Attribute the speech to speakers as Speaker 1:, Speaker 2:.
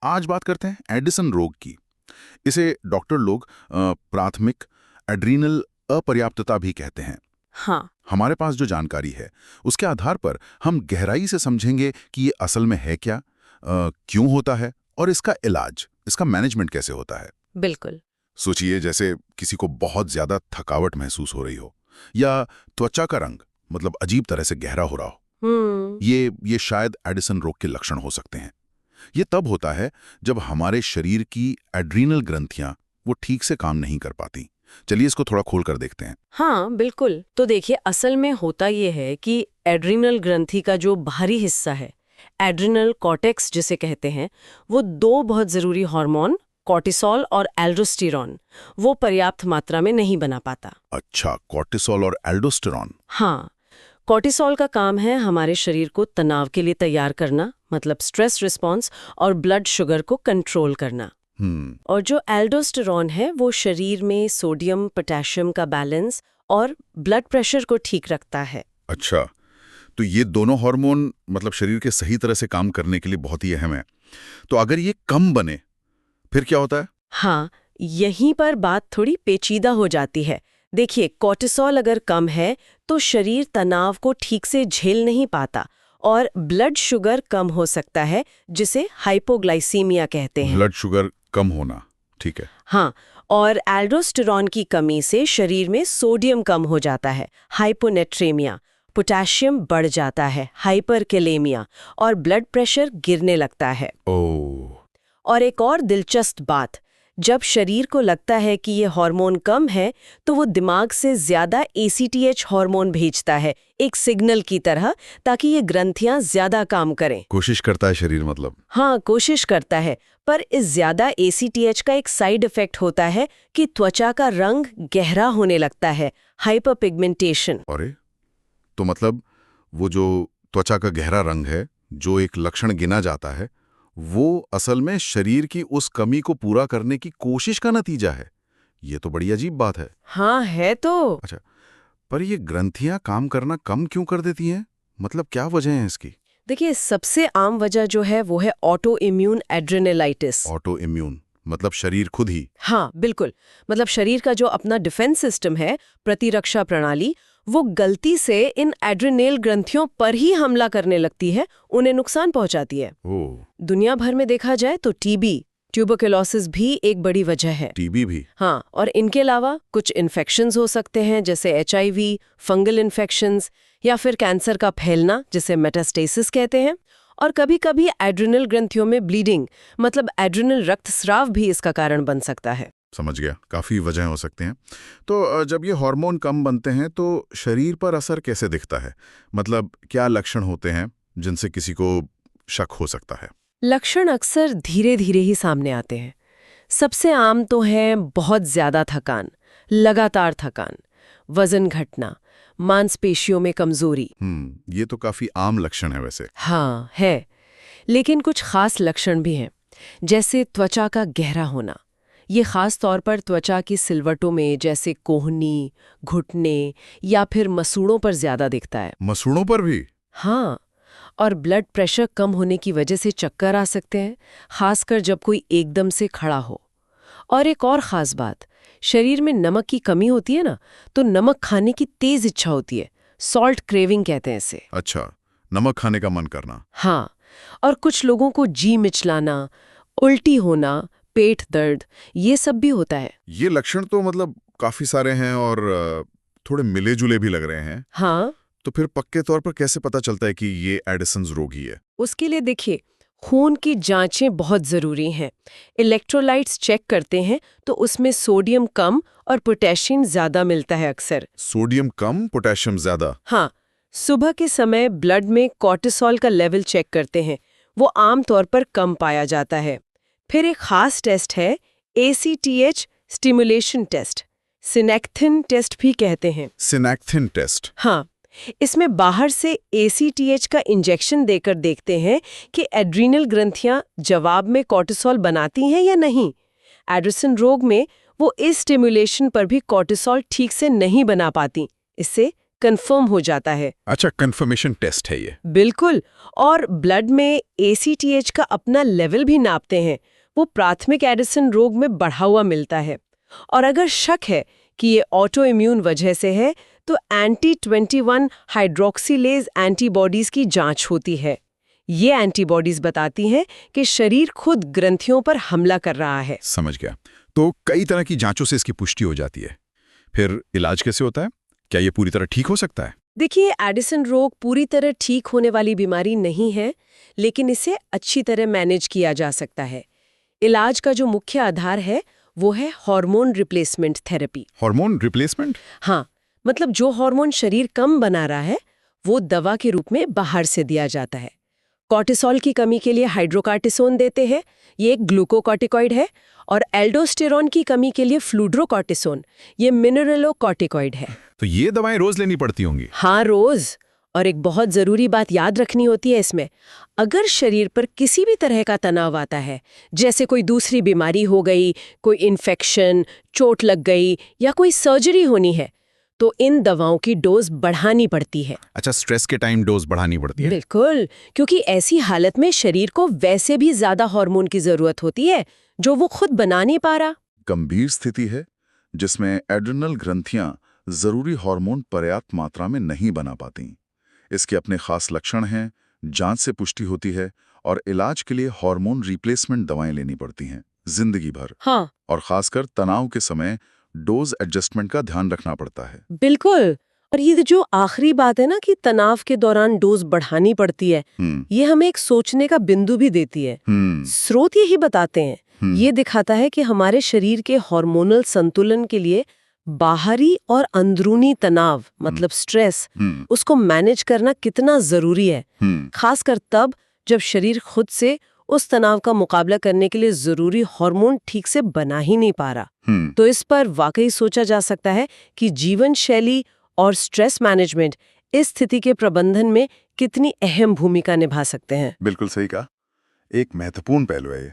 Speaker 1: आज बात करते हैं एडिसन रोग की। इसे डॉक्टर लोग प्राथमिक एड्रीनल अपर्याप्तता भी कहते हैं।
Speaker 2: हाँ।
Speaker 1: हमारे पास जो जानकारी है उसके आधार पर हम गहराई से समझेंगे कि ये असल में है क्या, क्यों होता है और इसका इलाज, इसका मैनेजमेंट कैसे होता है।
Speaker 2: बिल्कुल।
Speaker 1: सोचिए जैसे किसी को बहुत ज्यादा थकावट महसूस हो रही हो या त्वचा का रंग मतलब अजीब तरह से गहरा हो रहा हो।
Speaker 2: हम्म।
Speaker 1: ये शायद एडिसन रोग के लक्षण हो सकते हैं। ये तब होता है जब हमारे शरीर की एड्रीनल ग्रंथियां वो ठीक से काम नहीं कर पाती। चलिए इसको थोड़ा खोल कर देखते हैं।
Speaker 2: हाँ बिल्कुल। तो देखिए, असल में होता ये है कि एड्रिनल ग्रंथि का जो बाहरी हिस्सा है, एड्रिनल कॉर्टेक्स जिसे कहते हैं, वो दो बहुत ज़रूरी हार्मोन कॉर्टिसोल और एल्डोस्टेरॉन वो पर्याप्त मात्रा में नहीं बना पाता।
Speaker 1: अच्छा, कॉर्टिसोल और एल्डोस्टेरॉन।
Speaker 2: हाँ, कॉर्टिसोल का काम है हमारे शरीर को तनाव के लिए तैयार करना, मतलब स्ट्रेस रिस्पॉन्स, और ब्लड शुगर को कंट्रोल करना। और जो एल्डोस्टेरॉन है वो शरीर में सोडियम पोटेशियम का बैलेंस और ब्लड प्रेशर को ठीक रखता है।
Speaker 1: अच्छा, तो ये दोनों हार्मोन मतलब शरीर के सही तरह से काम करने के लिए बहुत ही अहम है। तो अगर ये कम बने फिर क्या होता है?
Speaker 2: हाँ, यहीं पर बात थोड़ी पेचीदा हो जाती है। देखिए, कॉर्टिसोल अगर कम है तो शरीर तनाव को ठीक से झेल नहीं पाता और ब्लड शुगर कम हो सकता है, जिसे हाइपोग्लाइसीमिया कहते हैं।
Speaker 1: ब्लड शुगर कम होना, ठीक है।
Speaker 2: हाँ, और एल्डोस्टेरॉन की कमी से शरीर में सोडियम कम हो जाता है, हाइपोनेट्रेमिया, पोटेशियम बढ़ जाता है, हाइपरकेलेमिया, और ब्लड प्रेशर गिरने लगता है।
Speaker 1: ओह।
Speaker 2: और एक और दिलचस्प बात, जब शरीर को लगता है कि ये हार्मोन कम है तो वो दिमाग से ज्यादा ACTH हार्मोन भेजता है, एक सिग्नल की तरह, ताकि ये ग्रंथियां ज्यादा काम करें।
Speaker 1: कोशिश करता है शरीर मतलब।
Speaker 2: हाँ, कोशिश करता है, पर इस ज्यादा ACTH का एक साइड इफेक्ट होता है कि त्वचा का रंग गहरा होने लगता है, हाइपरपिगमेंटेशन।
Speaker 1: अरे, तो मतलब वो जो त्वचा का गहरा रंग है, जो एक लक्षण गिना जाता है, वो असल में शरीर की उस कमी को पूरा करने की कोशिश का नतीजा है। ये तो बड़ी अजीब बात है।
Speaker 2: हाँ है तो।
Speaker 1: अच्छा, पर ये ग्रंथियां काम करना कम क्यों कर देती हैं? मतलब क्या वजह है इसकी?
Speaker 2: देखिए, सबसे आम वजह जो है वो है ऑटो इम्यून एड्रेनालाइटिस।
Speaker 1: ऑटो इम्यून मतलब शरीर खुद ही?
Speaker 2: हाँ बिल्कुल। मतलब शरीर का जो अपना डिफेंस सिस्टम है, प्रतिरक्षा प्रणाली, वो गलती से इन एड्रेनल ग्रंथियों पर ही हमला करने लगती है, उन्हें नुकसान पहुंचाती है।
Speaker 1: ओह।
Speaker 2: दुनिया भर में देखा जाए तो टीबी, ट्यूबरकुलोसिस भी एक बड़ी वजह है।
Speaker 1: टीबी भी?
Speaker 2: हाँ, और इनके अलावा कुछ इन्फेक्शंस हो सकते हैं, जैसे HIV, फंगल इन्फेक्शंस, या फिर कैंसर का फैलना, जिसे मेटास्टेसिस कहते हैं। और कभी-कभी एड्रिनल ग्रंथियों में ब्लीडिंग, मतलब एड्रिनल रक्तस्राव भी इसका कारण बन सकता है।
Speaker 1: समझ गया, काफी वजह हो सकते हैं। तो जब ये हार्मोन कम बनते हैं तो शरीर पर असर कैसे दिखता है? मतलब क्या लक्षण होते हैं जिनसे किसी को शक हो सकता है?
Speaker 2: लक्षण अक्सर धीरे-धीरे ही सामने आते हैं। सबसे आम तो है बहुत ज्यादा थकान, लगातार थकान, वजन घटना, मांसपेशियों में कमजोरी।
Speaker 1: ये तो काफी आम लक्षण है वैसे।
Speaker 2: हाँ है, लेकिन कुछ खास लक्षण भी हैं, जैसे त्वचा का गहरा होना। ये खास तौर पर त्वचा की सिलवटों में, जैसे कोहनी, घुटने या फिर मसूड़ों पर ज्यादा दिखता है।
Speaker 1: मसूड़ों पर भी?
Speaker 2: हाँ, और ब्लड प्रेशर कम होने की वजह से चक्कर आ सकते हैं, खासकर जब कोई एकदम से खड़ा हो। और एक और खास बात, शरीर में नमक की कमी होती है ना, तो नमक खाने की तेज इच्छा होती है, सॉल्ट क्रेविंग कहते हैं इसे।
Speaker 1: अच्छा, नमक खाने का मन करना।
Speaker 2: हाँ, और कुछ लोगों को जी मिचलाना, उल्टी होना, पेट दर्द, ये सब भी होता है।
Speaker 1: ये लक्षण तो मतलब काफी सारे हैं और थोड़े मिले जुले भी लग रहे हैं।
Speaker 2: हाँ,
Speaker 1: तो फिर पक्के तौर पर कैसे पता चलता है कि ये एडिसन्स रोग ही है?
Speaker 2: उसके लिए देखिए, खून की जांचें बहुत जरूरी हैं। इलेक्ट्रोलाइट्स चेक करते हैं तो उसमें सोडियम कम और पोटेशियम ज्यादा मिलता है अक्सर।
Speaker 1: सोडियम कम, पोटेशियम ज्यादा?
Speaker 2: हाँ, सुबह के समय ब्लड में कॉर्टिसोल का लेवल चेक करते हैं, वो आमतौर पर कम पाया जाता है। फिर एक खास टेस्ट है ACTH स्टिमुलेशन टेस्ट, सिनेक्थिन टेस्ट भी कहते हैं।
Speaker 1: सिनेक्थिन टेस्ट?
Speaker 2: हाँ, इसमें बाहर से ACTH का इंजेक्शन देकर देखते हैं कि एड्रीनल ग्रंथियां जवाब में कॉर्टिसोल बनाती हैं या नहीं। एडिसन रोग में वो इस स्टिमुलेशन पर भी कॉर्टिसोल ठीक से नहीं बना पाती, इससे कंफर्म हो जाता है।
Speaker 3: अच्छा, कंफर्मेशन टेस्ट है ये।
Speaker 2: बिल्कुल। और ब्लड में ACTH का अपना लेवल भी नापते हैं। वो प्राथमिक एडिसन रोग में बढ़ा हुआ मिलता है। और अगर शक है कि ये ऑटो इम्यून वजह से है तो anti-21 हाइड्रोक्सिलेज एंटीबॉडीज की जांच होती है। ये एंटीबॉडीज बताती हैं कि शरीर खुद ग्रंथियों पर हमला कर रहा है।
Speaker 3: समझ गया। तो कई तरह की जांचों से इसकी पुष्टि हो जाती है। फिर इलाज कैसे होता है? क्या ये पूरी तरह ठीक हो सकता है?
Speaker 2: देखिए, एडिसन रोग पूरी तरह ठीक होने वाली बीमारी नहीं है, लेकिन इसे अच्छी तरह मैनेज किया जा सकता है। इलाज का जो मुख्य आधार है वो है hormone replacement therapy.
Speaker 3: Hormone replacement?
Speaker 2: हाँ, मतलब जो हार्मोन शरीर कम बना रहा है वो दवा के रूप में बाहर से दिया जाता है। कॉर्टिसोल की कमी के लिए हाइड्रोकार्टिसोन देते हैं, ये एक ग्लूकोकॉर्टिकॉइड है, और एल्डोस्टेरोन की कमी के लिए फ्लूड्रोकॉर्टिसोन, ये मिनरलोकॉर्टिकॉइड है।
Speaker 3: तो ये दवाएं रोज लेनी पड़ती होंगी?
Speaker 2: हाँ, रोज। और एक बहुत जरूरी बात याद रखनी होती है इसमें, अगर शरीर पर किसी भी तरह का तनाव आता है, जैसे कोई दूसरी बीमारी हो गई, कोई इन्फेक्शन, चोट लग गई या कोई सर्जरी होनी है, तो इन दवाओं की डोज बढ़ानी पड़ती है।
Speaker 3: अच्छा, स्ट्रेस के टाइम डोज बढ़ानी पड़ती है?
Speaker 2: बिल्कुल, क्योंकि ऐसी हालत में शरीर को वैसे भी ज्यादा हार्मोन की जरूरत होती है जो वो खुद बना नहीं पा रहा।
Speaker 1: गंभीर स्थिति है जिसमें एड्रिनल ग्रंथियां जरूरी हार्मोन पर्याप्त मात्रा में नहीं बना पाती। इसके अपने खास लक्षण हैं, जांच से पुष्टि होती है और इलाज के लिए हार्मोन रिप्लेसमेंट दवाएं लेनी पड़ती हैं जिंदगी भर।
Speaker 2: हाँ,
Speaker 1: और खासकर तनाव के समय डोज एडजस्टमेंट का ध्यान रखना पड़ता है।
Speaker 2: बिल्कुल। और ये जो आखिरी बात है ना कि तनाव के दौरान डोज बढ़ानी पड़ती है, ये हमें एक सोचने का बिंदु भी देती है। स्रोत यही बताते हैं, ये दिखाता है कि हमारे शरीर के हार्मोनल संतुलन के लिए बाहरी और अंदरूनी तनाव मतलब स्ट्रेस, उसको मैनेज करना कितना जरूरी है, खासकर तब जब शरीर खुद से उस तनाव का मुकाबला करने के लिए जरूरी हार्मोन ठीक से बना ही नहीं पा रहा। तो इस पर वाकई सोचा जा सकता है कि जीवन शैली और स्ट्रेस मैनेजमेंट इस स्थिति के प्रबंधन में कितनी अहम भूमिका निभा सकते हैं।
Speaker 1: बिल्कुल सही कहा, एक महत्वपूर्ण पहलू है ये।